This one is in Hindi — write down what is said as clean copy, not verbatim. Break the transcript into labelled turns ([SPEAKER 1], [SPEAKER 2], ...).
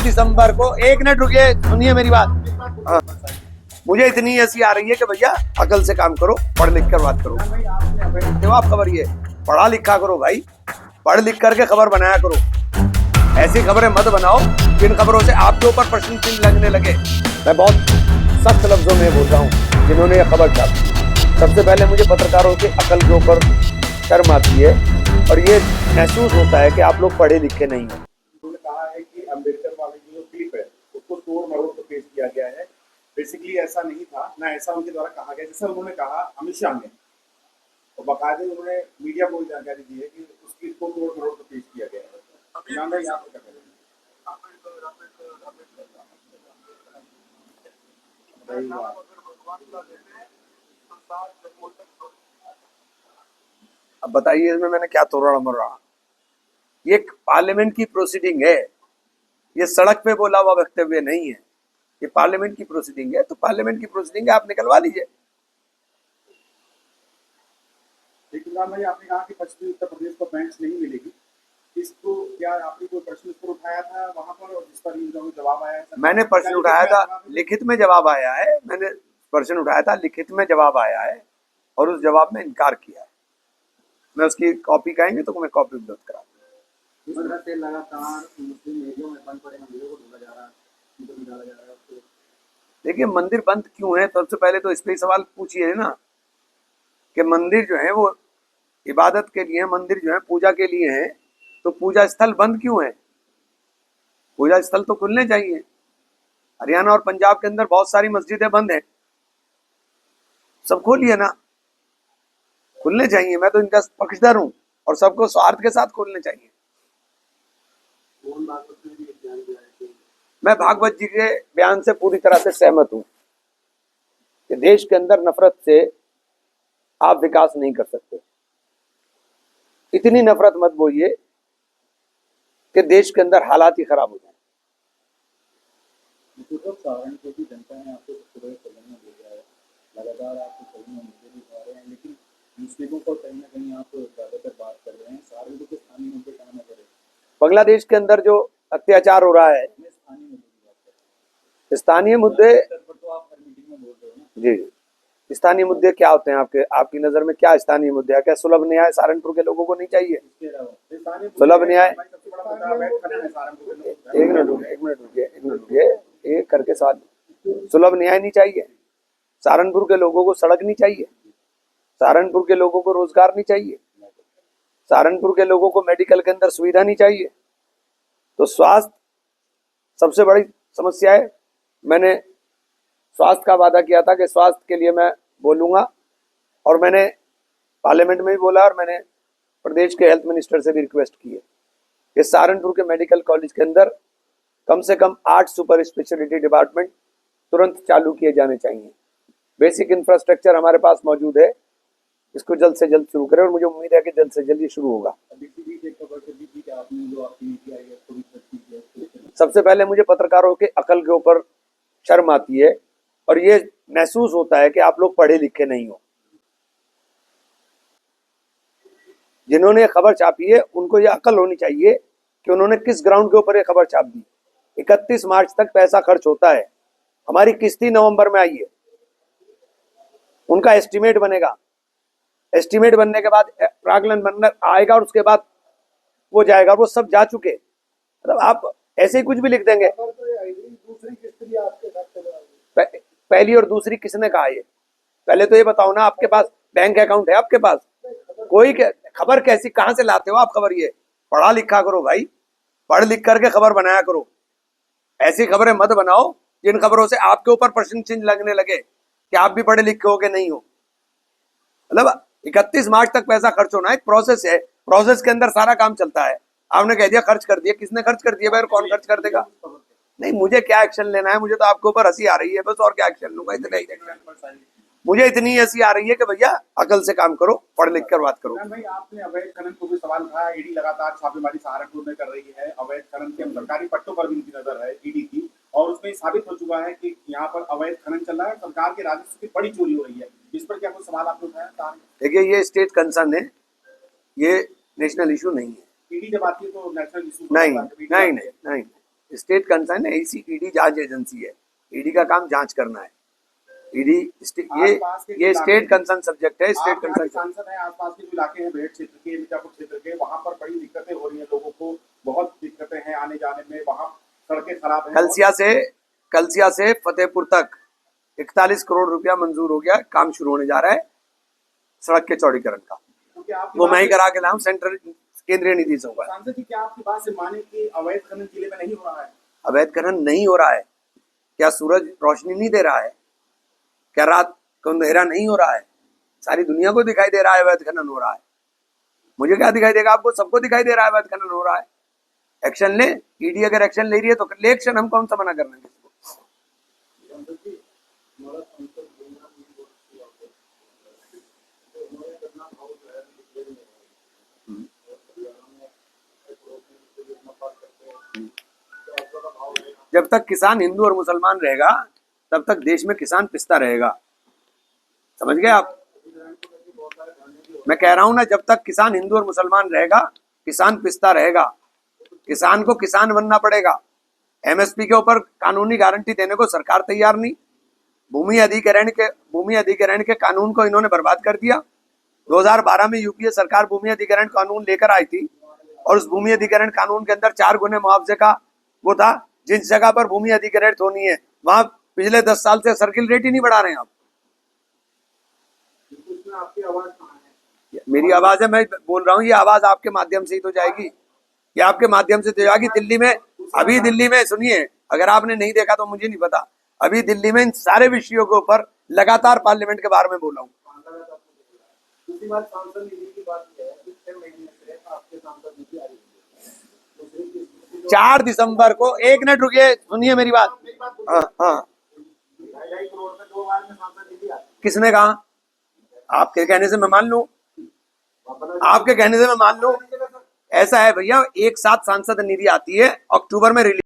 [SPEAKER 1] दिसंबर को, 1 मिनट रुकिए, सुनिए मेरी बात। हाँ, मुझे इतनी हंसी आ रही है कि भैया अकल से काम करो, पढ़ लिख कर बात करो। क्यों आप खबर, ये पढ़ा लिखा करो भाई, पढ़ लिख करके खबर बनाया करो। ऐसी खबरें मत बनाओ जिन खबरों से आपके ऊपर प्रश्न चिन्ह लगने लगे। मैं बहुत सख्त लफ्जों में बोल रहा हूँ जिन्होंने यह खबर छापी। सबसे पहले मुझे पत्रकारों की अकल के ऊपर शर्म आती है और ये महसूस होता है कि आप लोग पढ़े लिखे नहीं हैं।
[SPEAKER 2] उन्होंने कहा है कि अम्बेडकर वाली जो क्लिप है उसको तोड़ मरोड़ कर पेश किया गया है। बेसिकली ऐसा नहीं था, ना ऐसा उनके द्वारा कहा गया जैसा उन्होंने कहा अमित शाह ने, और बाकायदे उन्होंने मीडिया को जानकारी दी है कि उस क्लिप को तोड़ मरोड़ कर पेश किया गया है। नाम भाई आप क्या करेंगे?
[SPEAKER 1] अब बताइए इसमें मैंने क्या तोड़ा मरोड़ा? ये पार्लियामेंट की प्रोसीडिंग है, ये सड़क पे बोला हुआ वक्तव्य नहीं है। ये पार्लियामेंट की प्रोसीडिंग है, तो पार्लियामेंट की प्रोसीडिंग है, आप निकलवा लीजिए।
[SPEAKER 2] लेकिन राम भाई आपने कहा कि पश्चिमी उत्तर प्रदेश को बेंच नहीं मिलेगी, इसको क्या आपने कोई प्रश्न इस पर उठाया था वहां पर, और जिस पर इन जवाब आया है?
[SPEAKER 1] मैंने प्रश्न उठाया था, लिखित में जवाब आया है। मैंने प्रश्न उठाया था, लिखित में जवाब आया है और उस जवाब में इनकार किया है। मैं उसकी कॉपी कहेंगे तो मैं कॉपी उपलब्ध करा दूंगा।
[SPEAKER 2] लगातार मुस्लिम एरिया में बंद पड़े मंदिरों को ढोला जा रहा है, निकाला जा रहा है।
[SPEAKER 1] देखिए मंदिर बंद क्यों है, सबसे पहले तो इस पे सवाल पूछिए ना कि मंदिर जो है वो इबादत के लिए, मंदिर जो है पूजा के लिए है, तो पूजा स्थल बंद क्यों है? पूजा स्थल तो खुलने चाहिए। हरियाणा और पंजाब के अंदर बहुत सारी मस्जिदें बंद हैं, सब खोलिए ना, खुलने चाहिए। मैं तो इनका पक्षधर हूं और सबको स्वार्थ के साथ खोलने चाहिए। मैं भागवत जी के बयान से पूरी तरह से सहमत हूं कि देश के अंदर नफरत से आप विकास नहीं कर सकते। इतनी नफरत मत बोइए कि देश के अंदर हालात ही खराब हो जाए।
[SPEAKER 2] सहारनपुर की जनता ने आपको सदन में भेजा है, लगातार आपको सदन में मुद्दे भी उठा रहे हैं, लेकिन मुस्लिमों पर कहीं ना कहीं आप ज्यादातर बात कर रहे हैं। सहारनपुर के स्थानीय मुद्दे कहाँ न करें?
[SPEAKER 1] बांग्लादेश के अंदर जो अत्याचार हो रहा है, स्थानीय मुद्दे
[SPEAKER 2] तो आप हर मीटिंग में बोल रहे हो ना।
[SPEAKER 1] जी, स्थानीय मुद्दे क्या होते हैं आपकी नजर में? क्या स्थानीय मुद्दे है? क्या सुलभ न्याय सहारनपुर के लोगों को नहीं चाहिए? सुलभ न्याय, एक मिनट रुकिए, एक करके सवाल। सुलभ न्याय नहीं चाहिए? सहारनपुर के लोगों को सड़क नहीं चाहिए? सहारनपुर के लोगों को रोजगार नहीं चाहिए? सहारनपुर के लोगों को मेडिकल के अंदर सुविधा नहीं चाहिए? तो स्वास्थ्य सबसे बड़ी समस्या है। मैंने स्वास्थ्य का वादा किया था कि स्वास्थ्य के लिए मैं बोलूंगा, और मैंने पार्लियामेंट में भी बोला, और मैंने प्रदेश के हेल्थ मिनिस्टर से भी रिक्वेस्ट की है कि सहारनपुर के मेडिकल कॉलेज के अंदर कम से कम 8 सुपर स्पेशलिटी डिपार्टमेंट तुरंत चालू किए जाने चाहिए। बेसिक इंफ्रास्ट्रक्चर हमारे पास मौजूद है, इसको जल्द से जल्द शुरू करें, और मुझे उम्मीद है कि जल्द से जल्द ये शुरू होगा। सबसे पहले मुझे पत्रकारों के अकल के ऊपर शर्म आती है और ये महसूस होता है कि आप लोग पढ़े लिखे नहीं हो। जिन्होंने खबर छापी है उनको ये अकल होनी चाहिए कि उन्होंने किस ग्राउंड के ऊपर ये खबर छाप दी। 31 मार्च तक पैसा खर्च होता है, हमारी किस्ती नवंबर में आई है, उनका एस्टीमेट बनेगा, एस्टीमेट बनने के बाद प्राकलन बनना आएगा और उसके बाद वो जाएगा, वो सब जा चुके। मतलब आप ऐसे ही कुछ भी लिख देंगे। पहली और दूसरी किसने कहा? ये पहले तो ये बताओ ना, आपके पास बैंक अकाउंट है? आपके पास कोई खबर कैसी, कहां से लाते हो आप खबर? ये पढ़ा लिखा करो भाई, पढ़ लिख करके खबर बनाया करो। ऐसी खबरें मत बनाओ जिन खबरों से आपके ऊपर प्रश्न चिन्ह लगने लगे कि आप भी पढ़े लिखे हो कि नहीं हो। मतलब 31 मार्च तक पैसा खर्च होना एक प्रोसेस है, प्रोसेस के अंदर सारा काम चलता है। आपने कह दिया खर्च कर दिया, किसने खर्च कर दिया भाई? कौन खर्च कर देगा? नहीं, मुझे क्या एक्शन लेना है? मुझे तो आपके ऊपर हंसी आ रही है बस, और क्या एक्शन लूंगा? इतना ही एक्शन। मुझे इतनी हंसी आ रही है कि भैया अकल से काम करो, पढ़ लिख कर बात करो।
[SPEAKER 2] भाई आपने अवैध खनन को भी सवाल उठाया, ईडी लगातार छापेमारी सहारनपुर में कर रही है, अवैध खनन के सरकारी पट्टों पर भी उनकी नजर है ईडी की, और उसमें साबित हो चुका है कि यहाँ पर अवैध खनन चल रहा है, सरकार के राजस्व की बड़ी चोरी हो रही है। इस पर क्या कुछ सवाल आपने उठाया?
[SPEAKER 1] देखिए ये स्टेट कंसर्न है, ये नेशनल इशू नहीं है।
[SPEAKER 2] ईडी जब आती है तो नेशनल इशू
[SPEAKER 1] नहीं। स्टेट कंसर्न है, इसी ईडी जांच एजेंसी है, ईडी का काम जांच करना है। ईडी
[SPEAKER 2] आसपास के
[SPEAKER 1] ये
[SPEAKER 2] इलाके
[SPEAKER 1] स्टेट
[SPEAKER 2] में-
[SPEAKER 1] कंसर्न सब्जेक्ट है, स्टेट
[SPEAKER 2] आप यहाँ के
[SPEAKER 1] कंसर्न।
[SPEAKER 2] सांसद हैं, आसपास के जो इलाके हैं बेहट क्षेत्र के, मिर्जापुर क्षेत्र के, वहाँ पर बड़ी दिक्कतें हो रही हैं, लोगों को बहुत दिक्कतें हैं आने जाने में, वहाँ सड़कें खराब हैं।
[SPEAKER 1] कलसिया से फतेहपुर तक 41 करोड़ रुपया मंजूर हो गया, काम शुरू होने जा रहा है सड़क के चौड़ीकरण का।
[SPEAKER 2] क्योंकि आपकी
[SPEAKER 1] वो
[SPEAKER 2] बात
[SPEAKER 1] मैं ही
[SPEAKER 2] से-
[SPEAKER 1] करा के लाऊं, सेंट्रल केंद्रीय निधि से होगा।
[SPEAKER 2] सांसद जी, क्या आपकी बात से माने कि अवैध खनन जिले में नहीं हो रहा है?
[SPEAKER 1] अवैध खनन नहीं हो रहा है? क्या सूरज रोशनी नहीं दे रहा है? क्या रात को अंधेरा नहीं हो रहा है? सारी दुनिया को दिखाई दे रहा है अवैध खनन हो रहा है। मुझे क्या दिखाई देगा? आपको सबको दिखाई दे रहा है अवैध खनन हो रहा है। एक्शन ले, ईडी अगर एक्शन ले रही है तो ले एक्शन, हम कौन सा मना करना है किसको। जब तक किसान हिंदू और मुसलमान रहेगा तब तक देश में किसान पिसता रहेगा, समझ गए आप? मैं कह रहा हूं ना, जब तक किसान हिंदू और मुसलमान रहेगा किसान पिसता रहेगा। किसान को किसान बनना पड़ेगा। एमएसपी के ऊपर कानूनी गारंटी देने को सरकार तैयार नहीं। भूमि अधिग्रहण के कानून को इन्होंने बर्बाद कर दिया। 2012 में यूपीए सरकार भूमि अधिग्रहण कानून लेकर आई थी और उस भूमि अधिग्रहण कानून के अंदर 4 गुने मुआवजे का वो था। जिस जगह पर भूमि अधिग्रहित होनी है वहां पिछले 10 साल से सर्किल रेट ही नहीं बढ़ा रहे हैं आप।
[SPEAKER 2] आपकी आवाज कहाँ है?
[SPEAKER 1] मेरी आवाज है, मैं बोल रहा हूँ, ये आवाज आपके माध्यम से ही तो जाएगी, ये आपके माध्यम से तो जाएगी। दिल्ली में, अभी दिल्ली में सुनिए, अगर आपने नहीं देखा तो मुझे नहीं पता, अभी दिल्ली में इन सारे विषयों के ऊपर लगातार पार्लियामेंट के बारे में बोला हूँ।
[SPEAKER 2] दूसरी बात, सांसद निधि की बात है, 6 महीने से आपके सांसद निधि आ रही है।
[SPEAKER 1] 4 दिसंबर को, 1 मिनट रुकिए, सुनिए मेरी बात। हाँ हाँ,
[SPEAKER 2] 2.5 करोड़ में 2 बार में सांसद निधि आती
[SPEAKER 1] किसने कहा? आपके कहने से मैं मान लूं, आपके कहने से मैं मान लूं। ऐसा है भैया, एक साथ सांसद निधि आती है, अक्टूबर में रिलीज